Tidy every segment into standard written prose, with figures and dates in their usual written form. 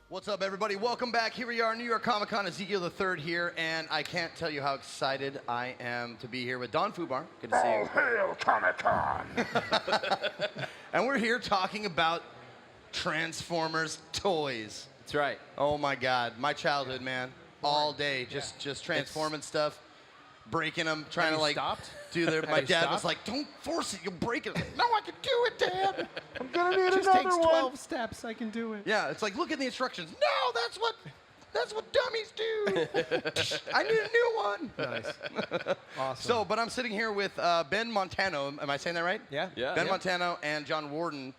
What's up, everybody? Welcome back. Here we are, New York Comic Con, Ezekiel the Third here, and I can't tell you how excited I am to be here with Don Fubar. Good to see you. All hail Comic Con! And we're here talking about Transformers toys. That's right. Oh my God, my childhood, man. All day, just transforming stuff, breaking them, trying to like do their. My dad was like, "Don't force it, you'll break it." I'm like, no, I can do it, Dad. I'm gonna need Just another takes one. 12 steps. I can do it. Yeah, it's like, look at the instructions. No, that's what dummies do. I need a new one. Nice. Awesome. So, but I'm sitting here with Ben Montano. Am I saying that right? Yeah. Yeah. Ben Montano and John Warden.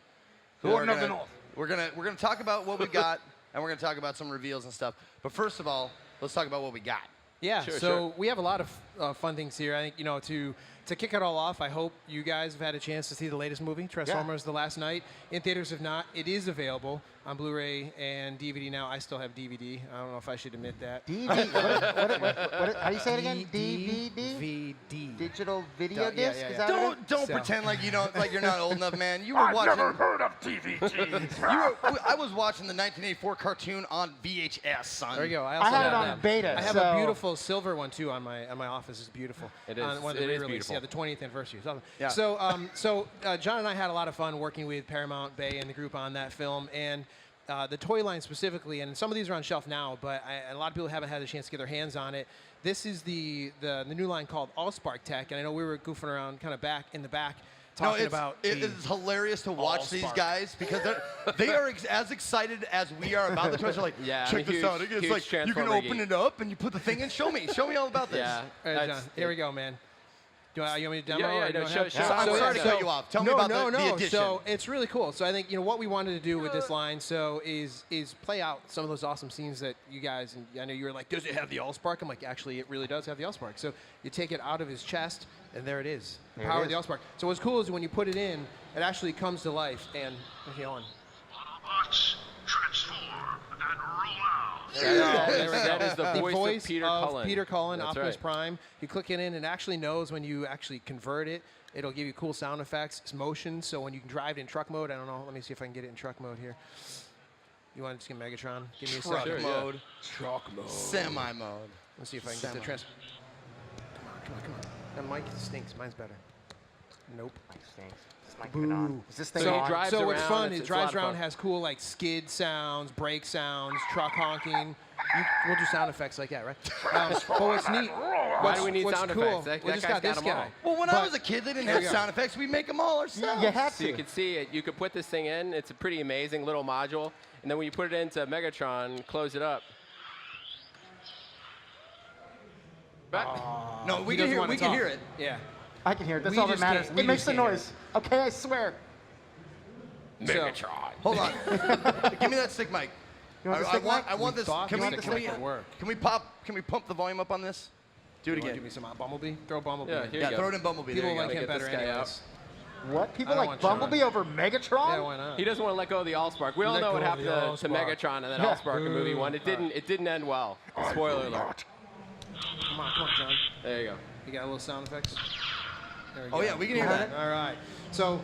Warden of the North. We're gonna talk about what we got, and we're gonna talk about some reveals and stuff. But first of all, let's talk about what we got. Yeah. Sure, so sure. we have a lot of fun things here. I think to kick it all off, I hope you guys have had a chance to see the latest movie, Transformers: The Last Night. In theaters, if not, it is available on Blu-ray and DVD now. I still have DVD. I don't know if I should admit that. DVD? How do you say it again? DVD? DVD. Digital video Yeah, disc? yeah, Is yeah. that what it is? Don't So- pretend like you're not old enough, man. You were I've watching. never heard of DVDs. I was watching the 1984 cartoon on VHS, son. There you go. I also had it have on that. beta. I have so a beautiful silver one too on my office. It's beautiful. It is. On one of the It is re-release. beautiful. Yeah, the 20th anniversary. It's awesome. Yeah. So John and I had a lot of fun working with Paramount Bay and the group on that film, and the toy line specifically. And some of these are on shelf now, but a lot of people haven't had a chance to get their hands on it. This is the new line called Allspark Tech, and I know we were goofing around kind of back in the back. Talking about it's hilarious to watch these Allspark. guys because they are as excited as we are about the toys. They're like, Yeah, I'm check a this out. huge- It's huge like you can Transformer open geek. it up and you put the thing in. Show me all about this. Yeah. All right, John, That's- here we go, man. You want me to demo? Yeah, or no, go show- ahead? show- So I'm sorry to cut you off. Tell me about the addition. So it's really cool. So I think what we wanted to do with this line is play out some of those awesome scenes that you guys, and I know you were like, does it have the Allspark? I'm like, actually, it really does have the Allspark. So you take it out of his chest, and there it is. The There it power of the is. Allspark. So what's cool is when you put it in, it actually comes to life. And what's he on? Autobots, transform and roll out. That is the voice of Peter Cullen. Peter Cullen, That's Optimus right. Prime. You click it in, and it actually knows when you actually convert it. It'll give you cool sound effects. It's motion, so when you can drive it in truck mode, I don't know. Let me see if I can get it in truck mode here. You want to just get Megatron? Give me a Truck second. Sure, yeah. mode, Truck mode. semi mode. Let's see if I can get the trans. Come on. That mic stinks. Mine's better. Nope. This might be on. Is this thing So, on? drives so what's around, fun is it's it a lot drives of around, fun. has cool like skid sounds, brake sounds, truck honking. We'll do sound effects like that, right? But what's neat? Why do we need what's sound cool, effects? That we just guy's got this got 'em all. guy. Well, when I But- was a kid, they didn't There have you go. sound effects. We make them all ourselves. You had So you to. can see it. You could put this thing in. It's a pretty amazing little module. And then when you put it into Megatron, close it up. No, we He can doesn't hear. wanna We can talk. hear it. Yeah. I can hear it. That's We all that just can't- matters. we It makes just the can't hear noise. Okay, I swear. Megatron. Hold on. Give me that stick mic. You want the stick mic? I want this. thought Can the we, stick can, we, mic would work. can we pump the volume up on this? Do it You wanna again. do me some Bumblebee? Throw Bumblebee. Yeah, in. here Yeah, you go. throw it in Bumblebee. People there you like go. him Get this better guy anyways. What? People I don't like want Sean. Bumblebee over Megatron? Yeah, why not? He doesn't want to let go of the Allspark. We all Let know go what of happened the to Allspark. Megatron in that Yeah. Allspark in movie one. It didn't end well. Spoiler alert. Come on, John. There you go. You got a little sound effects? There we Oh go. yeah, we can hear that. All right. So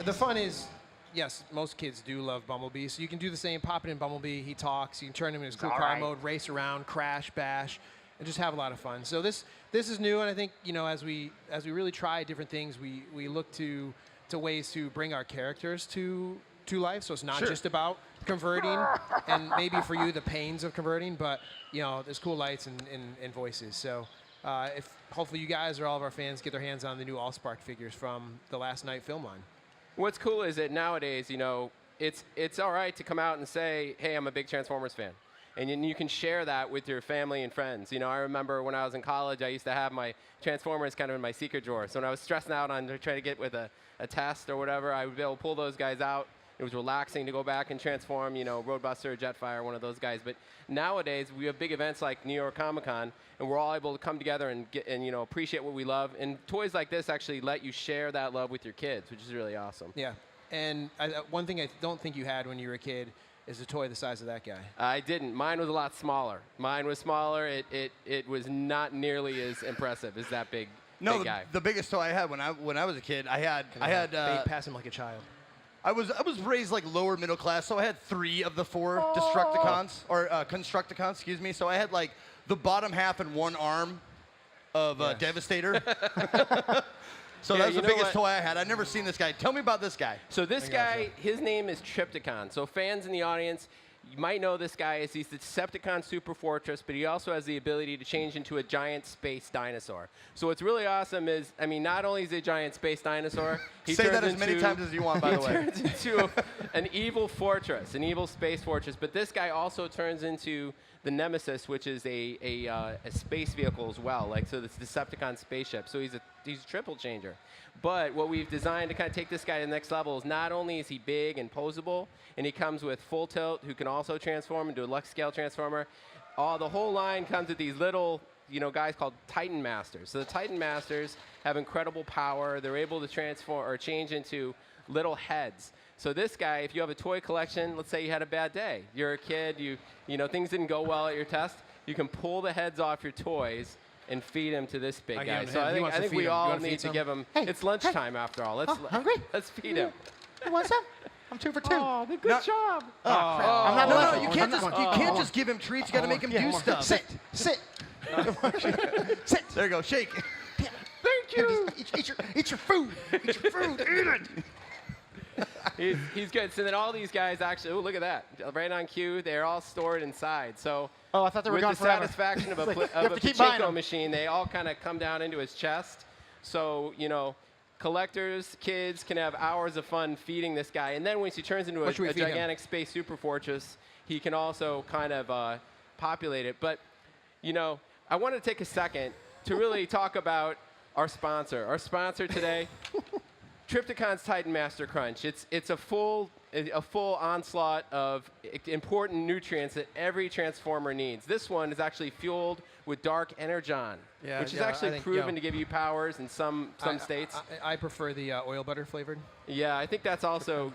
the fun is, yes, most kids do love Bumblebee. So you can do the same, pop it in Bumblebee. He talks. You can turn him in his cool all car right. mode, race around, crash, bash, and just have a lot of fun. So this is new, and I think as we really try different things, we look to ways to bring our characters to life. So it's not Sure. just about converting, and maybe for you the pains of converting, but there's cool lights and voices. So. If hopefully you guys or all of our fans get their hands on the new Allspark figures from the Last Night film line. What's cool is that nowadays, it's all right to come out and say, hey, I'm a big Transformers fan. And you can share that with your family and friends. I remember when I was in college, I used to have my Transformers kind of in my secret drawer. So when I was stressing out on trying to get with a test or whatever, I would be able to pull those guys out. It was relaxing to go back and transform, Roadbuster, Jetfire, one of those guys. But nowadays, we have big events like New York Comic Con, and we're all able to come together and appreciate what we love. And toys like this actually let you share that love with your kids, which is really awesome. Yeah, and one thing I don't think you had when you were a kid is a toy the size of that guy. I didn't. Mine was a lot smaller. Mine was smaller. It was not nearly as impressive as that big No, guy. the biggest toy I had when I was a kid, I had Pass him like a child. I was raised like lower middle class, so I had 3 of the 4 Destructicons or Constructicons, excuse me. So I had like the bottom half and 1 arm of Devastator. So that was the biggest toy I had. I'd never seen this guy. Tell me about this guy. So this guy, his name is Trypticon. So fans in the audience, you might know this guy as he's the Decepticon Super Fortress, but he also has the ability to change into a giant space dinosaur. So what's really awesome is, I mean, not only is he a giant space dinosaur, he Say turns that as many times as you want, by the way. He turns into an evil fortress, an evil space fortress. But this guy also turns into the Nemesis, which is a space vehicle as well. Like, so it's Decepticon spaceship. So he's a triple changer. But what we've designed to kind of take this guy to the next level is not only is he big and posable, and he comes with full tilt, who can also transform into a Lux scale transformer. The whole line comes with these little, guys called Titan Masters. So the Titan Masters have incredible power. They're able to transform or change into little heads. So this guy, if you have a toy collection, let's say you had a bad day, you're a kid, things didn't go well at your test, you can pull the heads off your toys and feed him to this big guy. So I think we all need to give him. Hey, it's lunchtime after all. Hungry? Let's feed him. You want some? I'm 2 for 2. Oh, good job. I'm not No, you can't just give him treats. You got to make him do stuff. Sit. Sit. There you go. Shake. Thank you. Eat your food. Eat your food. Eat it. He's good. So then all these guys actually, look at that. Right on cue, they're all stored inside. So I thought they were with gone the forever. satisfaction of a keep buying pachinko them. machine, they all kind of come down into his chest. So, collectors, kids can have hours of fun feeding this guy. And then once he turns into a gigantic space super fortress, he can also kind of populate it. But, I want to take a second to really talk about our sponsor. Our sponsor today, Trypticon's Titan Master Crunch. It's a full onslaught of important nutrients that every Transformer needs. This one is actually fueled with dark energon, which is actually proven to give you powers in some states. I prefer the oil butter flavored. Yeah, I think that's also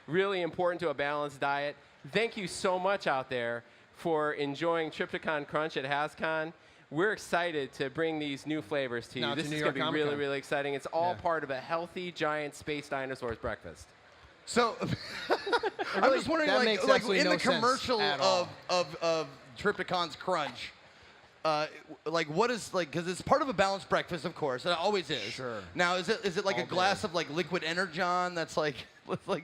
really important to a balanced diet. Thank you so much out there for enjoying Trypticon Crunch at HasCon. We're excited to bring these new flavors to you. This is going to be really, really exciting. It's all part of a healthy, giant space dinosaurs breakfast. So, I'm just wondering, like in the commercial of Trypticon's Crunch, what is because it's part of a balanced breakfast, of course, and it always is. Sure. Now, is it like a glass of like liquid energon that's like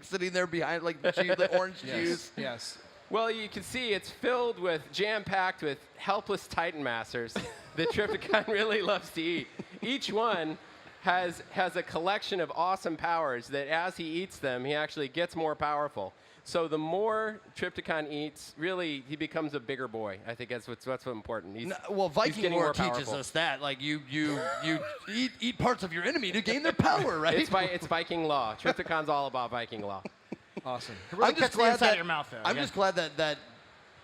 sitting there behind the orange juice? Yes. Well, you can see it's filled with, jam-packed with helpless Titan Masters that Trypticon really loves to eat. Each one has a collection of awesome powers that as he eats them, he actually gets more powerful. So the more Trypticon eats, really, he becomes a bigger boy. I think that's what's important. Viking lore teaches us that. Like, you eat parts of your enemy to gain their power, right? It's Viking law. Trypticon's all about Viking law. Awesome. I'm just glad that your mouth, though. I'm just glad that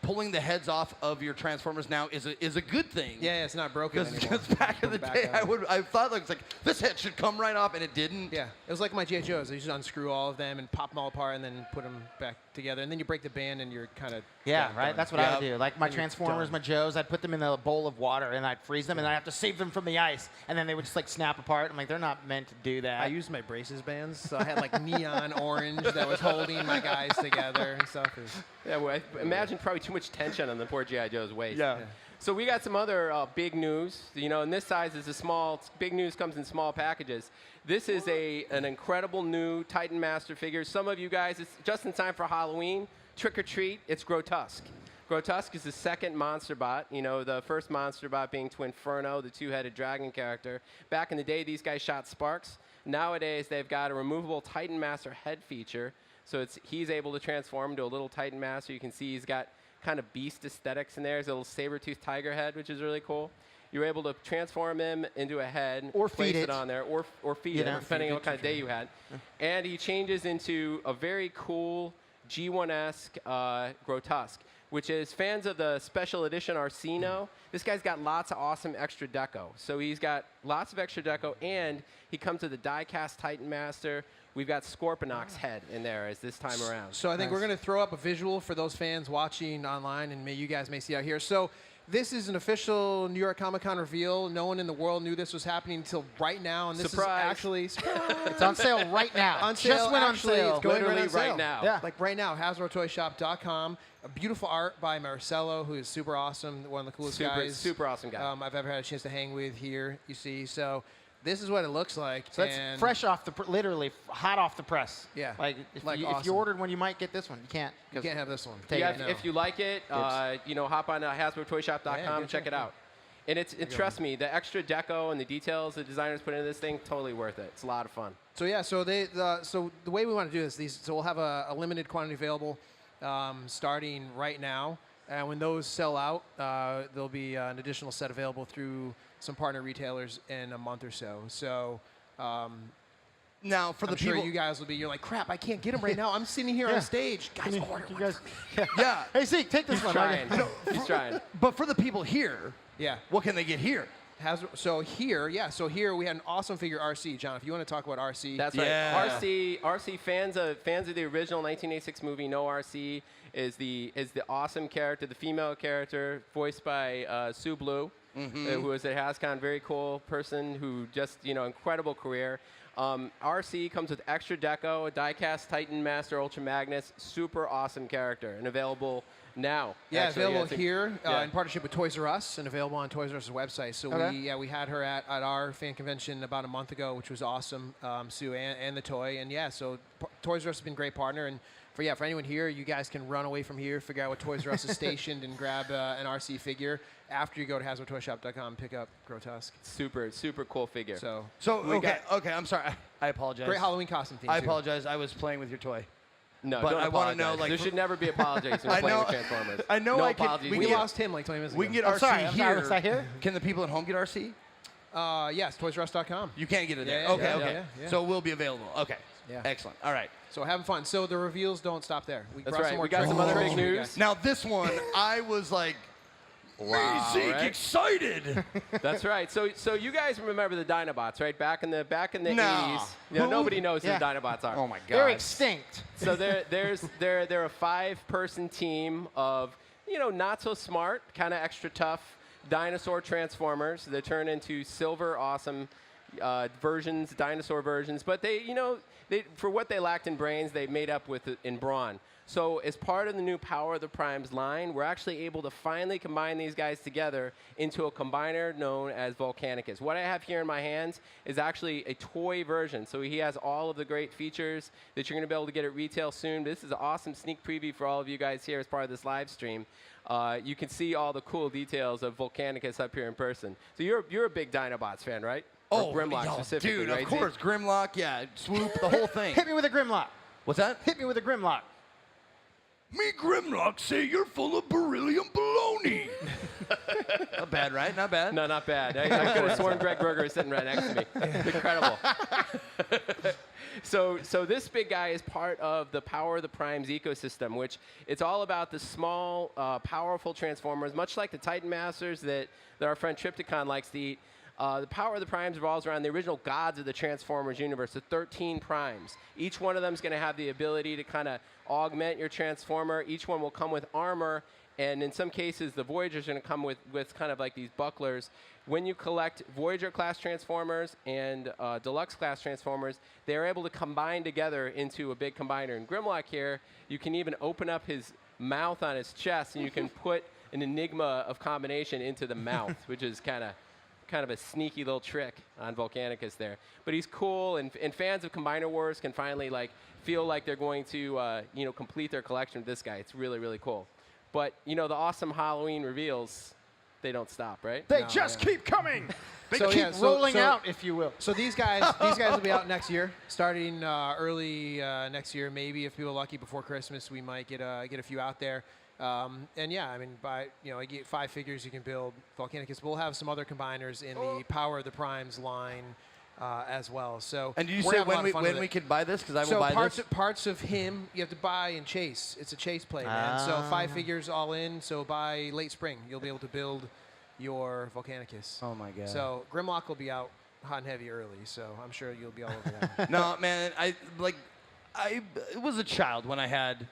pulling the heads off of your Transformers now is a good thing. Yeah, it's not broken anymore. Because back in the day, I thought it was like this head should come right off, and it didn't. Yeah, it was like my G.I. Joes. I used to unscrew all of them and pop them all apart, and then put them back together, and then you break the band, and you're kind of right. That's what I would do. Like my Transformers, my Joes, I'd put them in a bowl of water, and I'd freeze them, and I'd have to save them from the ice, and then they would just like snap apart. I'm like, they're not meant to do that. I used my braces bands, so I had like neon orange that was holding my guys together and stuff. Yeah, well, imagine probably too much tension on the poor G.I. Joe's waist. Yeah. So we got some other big news. And this size is a small. Big news comes in small packages. This is an incredible new Titan Master figure. Some of you guys, it's just in time for Halloween. Trick or treat, it's Grotesque. Grotesque is the second Monster Bot. The first Monster Bot being Twinferno, the two-headed dragon character. Back in the day, these guys shot sparks. Nowadays, they've got a removable Titan Master head feature. So he's able to transform into a little Titan Master. You can see he's got kind of beast aesthetics in there. There's a little saber-toothed tiger head, which is really cool. You're able to transform him into a head, or place feed it on there, or feed it, depending on what kind of day you had. And he changes into a very cool G1-esque Grotesque, which is fans of the special edition Arsino. This guy's got lots of awesome extra deco. So he's got lots of extra deco, and he comes with a die-cast Titan Master. We've got Scorponok's head in there as this time around. So I think we're going to throw up a visual for those fans watching online, and you guys may see out here. So This is an official New York Comic Con reveal. No one in the world knew this was happening until right now, and this Surprise. is actually It's on sale right now. on sale. Just went on Actually, sale. It's going Literally on sale. right now. Yeah. Like right now, HasbroToyShop.com. A beautiful art by Marcelo, who is super awesome, one of the coolest guys. Super awesome guy. I've ever had a chance to hang with here. You see, so this is what it looks like. So that's fresh off the, literally hot off the press. Yeah. Like, if, Like you, if awesome. you ordered one, you might get this one. You can't. You can't have this one. Take Yeah, it. if you like it, hop on HasbroToyShop.com Yeah, and check it out. And trust me, the extra deco and the details the designers put into this thing, totally worth it. It's a lot of fun. So yeah, so the way we want to do this, so we'll have a limited quantity available starting right now, and when those sell out, there'll be an additional set available through some partner retailers in a month or so. So. Now, for the I'm sure people, you guys will be. You're like, crap! I can't get them right now. I'm sitting here on stage, guys. You guys, yeah. Hey, Zeke, take this He's one. trying. He's trying. But for the people here, Yeah. what can they get here? So here we had an awesome figure RC. John, if you want to talk about RC. That's Yeah. right. RC fans of the original 1986 movie know RC is the awesome character, the female character voiced by Sue Blue, who is a HasCon very cool person who just incredible career. RC comes with extra deco, a die-cast Titan Master Ultra Magnus, super awesome character, and available now. Yeah, actually. available here yeah. in partnership with Toys R Us and available on Toys R Us's website. So we had her at our fan convention about a month ago, which was awesome, Sue and the toy. And yeah, so Toys R Us has been a great partner. And for anyone here, you guys can run away from here, figure out what Toys R Us is stationed, and grab an RC figure after you go to HasbroToyShop.com and pick up Grotesque. Super cool figure. So okay, I'm sorry. I apologize. great Halloween costume theme. I too. apologize. I was playing with your toy. No, But don't I wanna know, apologize. like, there should never be apologies when I playing know- with Transformers. I know no I can- apologies. We can get- lost him like 20 minutes ago. We can get I'm RC sorry, here. was I here? Can the people at home get RC? Yes, ToysRUs.com. You can't get it there. Yeah, okay, yeah, okay. yeah. So it will be available. Okay. Yeah. Excellent. All right. So having fun. So the reveals don't stop there. We That's brought right. some more We got some tricks other for big you news. guys. Now this one, I was like, Wow, Zeke, right? excited. That's right. So you guys remember the Dinobots, right? Back in the No. 80s. You know, Who? nobody knows Yeah. who the Dinobots are. Oh my God. They're extinct. So they're a 5-person team of not so smart, kind of extra tough dinosaur transformers that turn into silver awesome versions, dinosaur versions. But they for what they lacked in brains, they made up with it in brawn. So as part of the new Power of the Primes line, we're actually able to finally combine these guys together into a combiner known as Volcanicus. What I have here in my hands is actually a toy version. So he has all of the great features that you're going to be able to get at retail soon. This is an awesome sneak preview for all of you guys here as part of this live stream. You can see all the cool details of Volcanicus up here in person. So you're a big Dinobots fan, right? Or Grimlock yo, specifically, dude, right? of course. Grimlock, yeah. Swoop, the whole thing. Hit me with a Grimlock. What's that? Hit me with a Grimlock. Me Grimlock say you're full of beryllium baloney. Not bad, right? Not bad. No, not bad. I could have sworn Greg Berger is sitting right next to me. Incredible. So this big guy is part of the Power of the Primes ecosystem, which it's all about the small, powerful Transformers, much like the Titan Masters that our friend Trypticon likes to eat. The Power of the Primes revolves around the original gods of the Transformers universe, the 13 Primes. Each one of them is going to have the ability to kind of augment your Transformer. Each one will come with armor, and in some cases, the Voyager's going to come with kind of like these bucklers. When you collect Voyager-class Transformers and Deluxe-class Transformers, they're able to combine together into a big combiner. In Grimlock here, you can even open up his mouth on his chest, and you can put an enigma of combination into the mouth, which is kind of a sneaky little trick on Volcanicus there. But he's cool, and fans of Combiner Wars can finally feel like they're going to complete their collection with this guy. It's really, really cool. But the awesome Halloween reveals, they don't stop, right? They just keep coming. They So, keep yeah, so- rolling so- out, if you will. So these guys will be out next year, starting early next year. Maybe if people are lucky before Christmas, we might get a few out there. And yeah, I mean, I get 5 figures you can build Volcanicus. We'll have some other combiners in the Power of the Primes line as well. So And did you we're say having a lot of fun when with we it. could buy this? Because I will So buy parts of him you have to buy and chase. It's a chase play, man. So 5 figures all in. So by late spring, you'll be able to build your Volcanicus. Oh my God. So Grimlock will be out hot and heavy early. So I'm sure you'll be all over that. No, man. I was a child when I had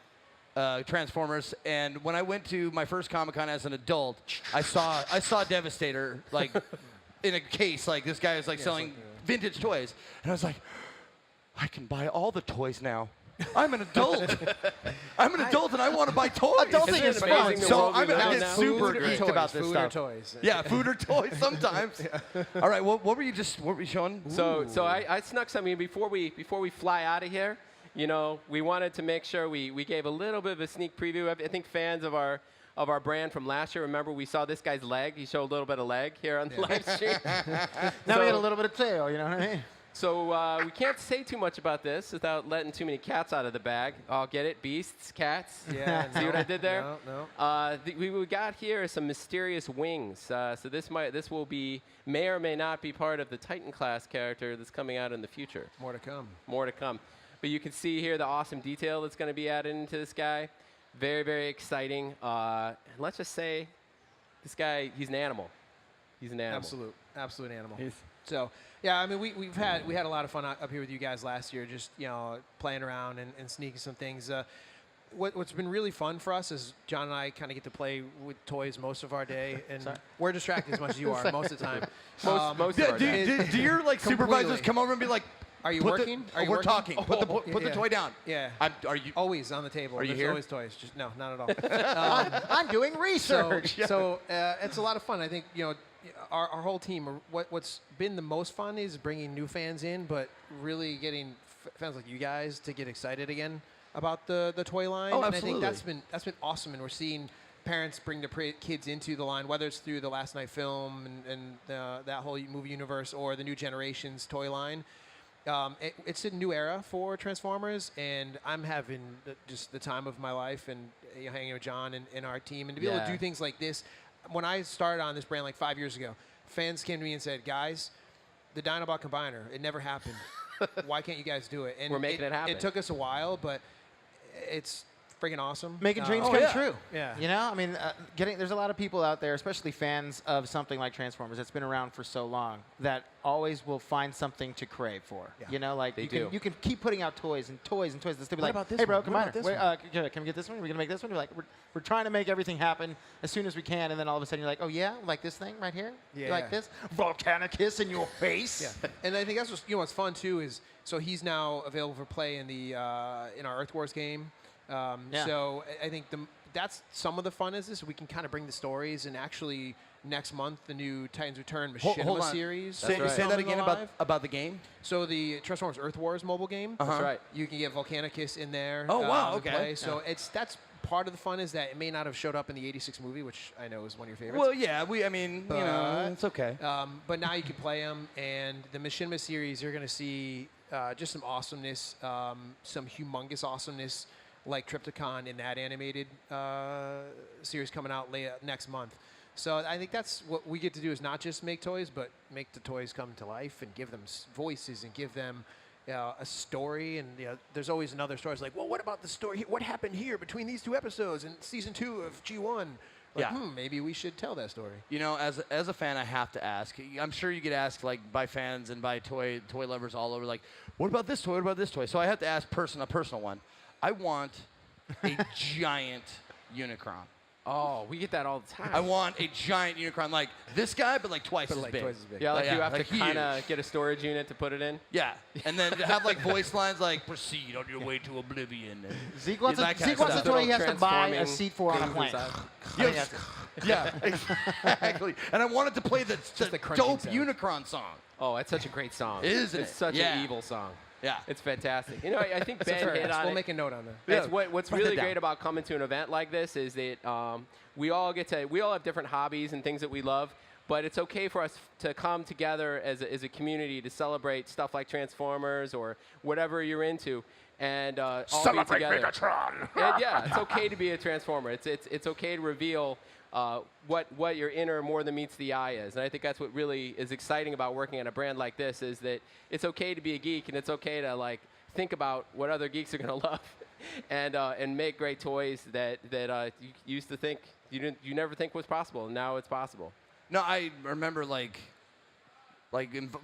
Transformers, and when I went to my first Comic-Con as an adult, I saw Devastator like in a case. Like this guy was like selling vintage toys, and I was like, I can buy all the toys now. I'm an adult. I'm an adult, and I want to buy toys. Adulting is fun. So I'm gonna get super geeked about this food stuff. Or toys. Yeah, food or toys sometimes. All right, what were you showing? So I snuck something before we fly out of here. You know, we wanted to make sure we gave a little bit of a sneak preview. I think fans of our brand from last year, remember we saw this guy's leg. He showed a little bit of leg here on the live stream. Now we got a little bit of tail, you know what I mean? So we can't say too much about this without letting too many cats out of the bag. Oh, get it? Beasts, cats. Yeah. See what I did there? No. We got here some mysterious wings. So this may or may not be part of the Titan class character that's coming out in the future. More to come. More to come. But you can see here the awesome detail that's going to be added into this guy. Very, very exciting. And let's just say this guy, he's an animal. He's an animal. Absolute animal. So, yeah, I mean, we had a lot of fun up here with you guys last year, just, you know, playing around and sneaking some things. What's been really fun for us is John and I kind of get to play with toys most of our day, and we're distracted as much as you are most of the time. Most of our day. Do your like supervisors come over and be like, are you working? We're talking. Put the toy down. Yeah. Are you always on the table? Are you There's here? always toys. Just no, not at all. I'm doing research. So it's a lot of fun. I think, you know, our whole team. What's been the most fun is bringing new fans in, but really getting fans like you guys to get excited again about the toy line. Oh, and absolutely. I think that's been awesome, and we're seeing parents bring their kids into the line, whether it's through the Last Night film and that whole movie universe or the New Generations toy line. It's a new era for Transformers, and I'm having just the time of my life, and hanging with John and our team, and to be able to do things like this. When I started on this brand like 5 years ago, fans came to me and said, guys, the Dinobot Combiner, it never happened. Why can't you guys do it? And we're making it happen. It took us a while, but it's freaking awesome. Making dreams come true. Yeah. You know, I mean, there's a lot of people out there, especially fans of something like Transformers that's been around for so long, that always will find something to crave for. Yeah. You know, like you can keep putting out toys and toys and toys. They'll be like, about this hey, bro, one? come on. Can we get this one? Are we gonna make this one? You're like, we're trying to make everything happen as soon as we can, and then all of a sudden you're like, oh yeah, like this thing right here. Yeah. You like this? Volcanic kiss in your face. Yeah. And I think that's what's fun too is he's now available for play in the in our Earth Wars game. So I think that's some of the fun is this. We can kind of bring the stories, and actually next month the new Titans Return Machinima Series. Say that again about the game. So the Transformers Earth Wars mobile game. That's right. You can get Volcanicus in there. Oh wow! to Okay. play. So that's part of the fun is that it may not have showed up in the '86 movie, which I know is one of your favorites. Well, yeah. I mean, you know, it's okay. But now you can play them, and the Machinima series, you're going to see just some awesomeness, some humongous awesomeness, like Trypticon in that animated series coming out next month. So I think that's what we get to do is not just make toys, but make the toys come to life and give them voices and give them a story. And there's always another story. It's like, well, what about the story? What happened here between these two episodes in season 2 of G1? Like, maybe we should tell that story. You know, as a fan, I have to ask. I'm sure you get asked like by fans and by toy lovers all over, like, what about this toy? What about this toy? So I have to ask a personal one. I want a giant Unicron. Oh, we get that all the time. I want a giant Unicron like this guy, but like twice as big. Yeah, like you have like to kind of get a storage unit to put it in. Yeah, and then have like voice lines like "Proceed on your way to oblivion." Zeke wants a toy he has to buy a seat for on a plane. Yeah, exactly. And I wanted to play the dope Unicron song. Oh, it's such a great song. Isn't it? It's such an evil song. Yeah. It's fantastic. You know, I think Ben hit on it. We'll make a note on that. It's what's really great about coming to an event like this is that we all have different hobbies and things that we love, but it's okay for us to come together as a community to celebrate stuff like Transformers or whatever you're into, and all Celebrate be together. Megatron! And yeah, it's okay to be a Transformer. It's okay to reveal what your inner more than meets the eye is. And I think that's what really is exciting about working on a brand like this is that it's okay to be a geek, and it's okay to like think about what other geeks are going to love and make great toys that you used to think you never think was possible, and now it's possible. No, I remember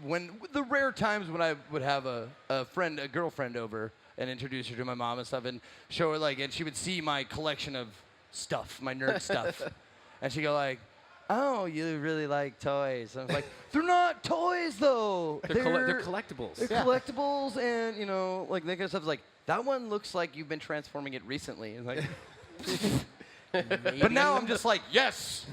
when the rare times when I would have a girlfriend over, and introduce her to my mom and stuff, and show her like, and she would see my collection of stuff, my nerd stuff, and she'd go like, "Oh, you really like toys?" I was like, "They're not toys though. They're collectibles. They're collectibles, and you know, like that kind of stuff." Like that one looks like you've been transforming it recently. And like, but now I'm just like, yes.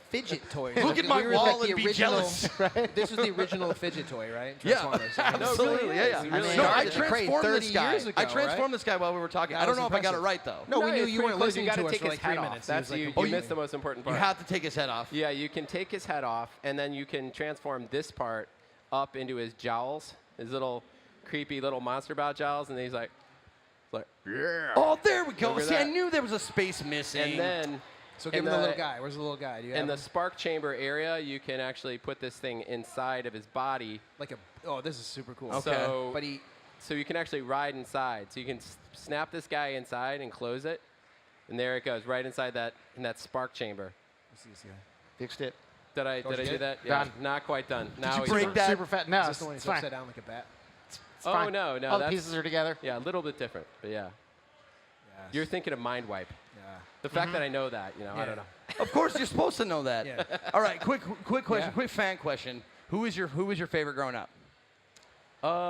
Fidget toys. Look at my wall and be jealous. Right? This was the original fidget toy, right? Yeah, Transformers. absolutely. Yeah, Really no, I started to create transformed 30 this guy. years ago, I transformed this guy while we were talking. I don't know if I got it right though. No, we knew it's you pretty weren't close. listening You got to to us take for his like head 3 off. minutes. That's He was you. like, You missed the most important part. You have to take his head off. Yeah, you can take his head off, and then you can transform this part up into his jowls, his little creepy little monster bout jowls, and he's like, yeah. Oh, there we go. Look at See, I that. knew there was a space missing. And then, So give him the little guy. Where's the little guy? Do you have in the him? spark chamber area, you can actually put this thing inside of his body. Like a? Oh, this is super cool. Okay. So, But he. so you can actually ride inside. So you can snap this guy inside and close it, and there it goes, right inside in that spark chamber. Let's see this guy. Fixed it. Did I you do did? that? Done. Yeah, not quite done. Now you he's break that? Super fat. No, Is this it's, the one it's that's fine. upside down like a bat? It's Oh, fine. no, All the that's- pieces are together. Yeah, a little bit different, but yeah. Yes. You're thinking of mind wipe. Yeah. The fact that I know that, I Yeah. don't know. Of course, you're supposed to know that. Yeah. All right, quick question, Yeah. quick fan question. Who was your favorite growing up?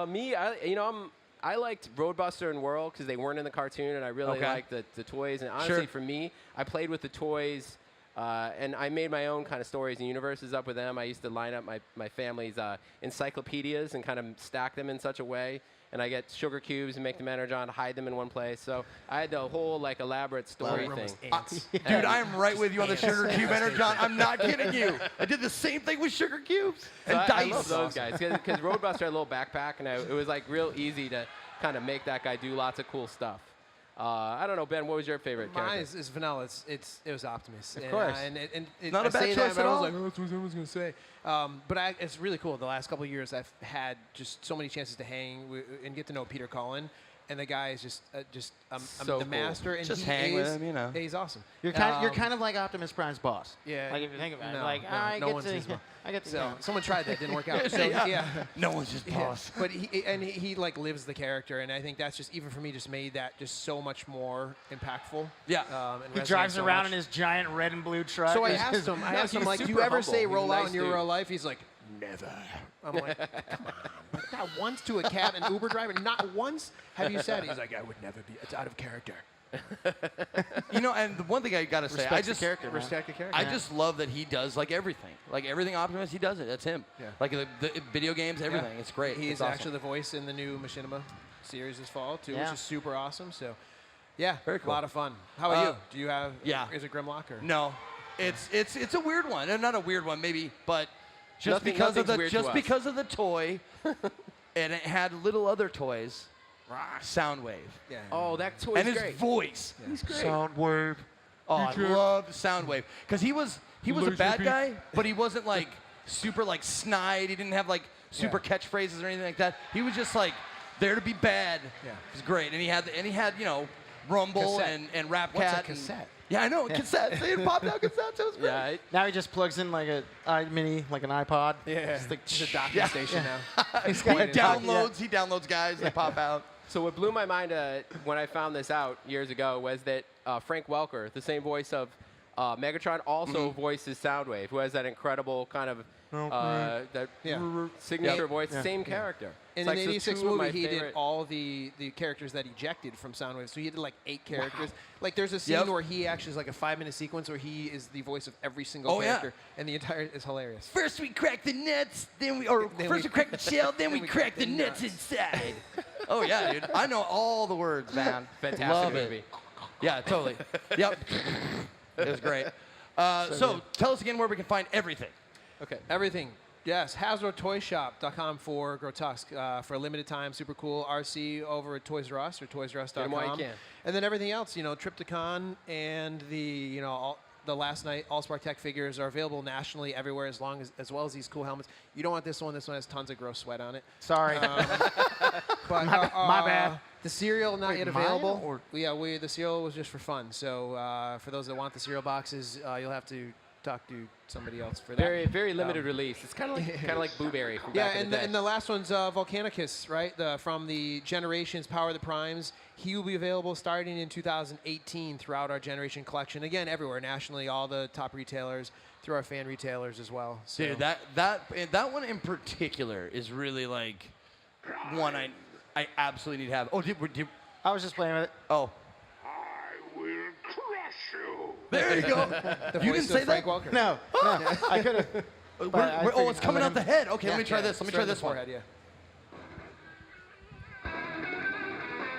Me, I liked Roadbuster and Whirl because they weren't in the cartoon, and I really Okay. liked the toys. And honestly, Sure. for me, I played with the toys, and I made my own kind of stories and universes up with them. I used to line up my family's encyclopedias and kind of stack them in such a way. And I get sugar cubes and make them energon, hide them in one place. So I had the whole like elaborate story Room thing. was ants. Dude, I am right with you on the sugar cube energon. I'm not kidding you. I did the same thing with sugar cubes and So I dice. love those guys because Roadbuster had a little backpack, and it was like real easy to kind of make that guy do lots of cool stuff. I don't know, Ben. What was your favorite Mine character? is vanilla. It was Optimus. Of course. Not a bad say choice that, but at I was all. like, oh, that's what I was going to say. But it's really cool. The last couple of years, I've had just so many chances to hang and get to know Peter Cullen. And the guy is just So the cool. master. And Just he hang with is- him, you know. Yeah, he's awesome. You're kind of like Optimus Prime's boss. Yeah. Like if you think about it, No, like no, I no get one's to, his boss. I get to. So someone tried that, didn't work out. So yeah. No one's just boss. But he like lives the character, and I think that's just even for me just made that just so much more impactful. Yeah. And He resonates drives so around much. in his giant red and blue truck. So I His- asked him, he's like, do you super ever humble. say He's a roll out nice in your dude. real life? He's like, never. I'm like, come on. Not once to a cab and Uber driver. Not once have you said. He's like, I would never be. It's out of character. You know, and the one thing I gotta say, I Respects the just character, man. Respect the character. I just love that he does like everything. Like everything Optimus, he does it. That's him. Yeah. Like the video games, everything. It's great. He It's is awesome. actually the voice in the new Machinima series this fall too, Yeah. which is super awesome. So, yeah, Very cool. a lot of fun. How about Uh, you? Do you have? yeah. Is it Grimlock or? No, it's a weird one. Not a weird one, maybe, but just Nothing's because of the toy, and it had little other toys. Soundwave. Yeah. Oh, that toy And is his great. voice. He's great. Soundwave. Oh, I love Soundwave because he was a bad guy, but he wasn't like super like snide. He didn't have like super catchphrases or anything like that. He was just like there to be bad. Yeah. It was great, and he had Rumble Cassette. and Rap What's a Cat. cassette? Yeah, I know cassettes. They had popped out cassettes. It was great. Yeah, Now he just plugs in like a iMini, like an iPod. Yeah. Just like, It's a docking station now. He's He got it. downloads guys. They pop out. So what blew my mind when I found this out years ago was that Frank Welker, the same voice of Megatron, also voices Soundwave, who has that incredible kind of that Yeah. signature Yep. voice, same character. In It's the like, so '86 two of my movie, he did favorite- all the characters that ejected from Soundwave. So he did like 8 characters. Like there's a scene Yep. where he actually is like a 5-minute sequence where he is the voice of every single Oh, yeah. character, and the entire is hilarious. First we crack the nuts, then we crack the shell, then we crack the nuts inside. Oh yeah, dude. I know all the words, man. Fantastic Love movie. it. Yeah, totally. Yep. It was great. So tell us again where we can find everything. Okay. Everything. Yes, HasbroToyShop.com for Grotesque for a limited time. Super cool. RC over at Toys R Us or ToysRUs.com. while you can. And then everything else, Trypticon and the last night Allspark Tech figures are available nationally everywhere as well as these cool helmets. You don't want this one. This one has tons of gross sweat on it. Sorry. But my bad. The cereal not yet mine available. or- The cereal was just for fun. So for those that want the cereal boxes, you'll have to talk to somebody else for that. Very limited release. It's kind of like Blueberry from back in the day. And the last one's Volcanicus, right? From the Generations Power of the Primes. He will be available starting in 2018 throughout our Generation collection. Again, everywhere nationally, all the top retailers, through our fan retailers as well. So. Dude, that one in particular is really like one I absolutely need to have. Oh, I was just playing with it. Oh. I will crush you. There you go. You didn't say that? Walker. No, I could have. Oh, it's coming out the head. Okay, let me try this. Let me try this one. Forehead, yeah.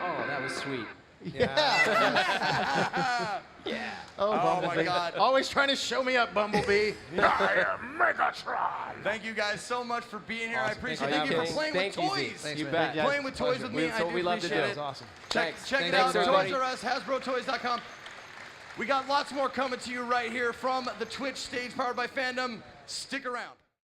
Oh, that was sweet. Yeah. Yeah. Oh my God. Always trying to show me up, Bumblebee. I am Megatron. Thank you guys so much for being here. Awesome. I appreciate it. Thank Thank you you. for playing with toys. Thanks, You man. bet. Playing with toys with me. That's I what do we love to appreciate do. it. That's awesome. Check Thanks. it out. Thanks, everybody. Toys R Us, HasbroToys.com. We got lots more coming to you right here from the Twitch stage powered by Fandom. Stick around.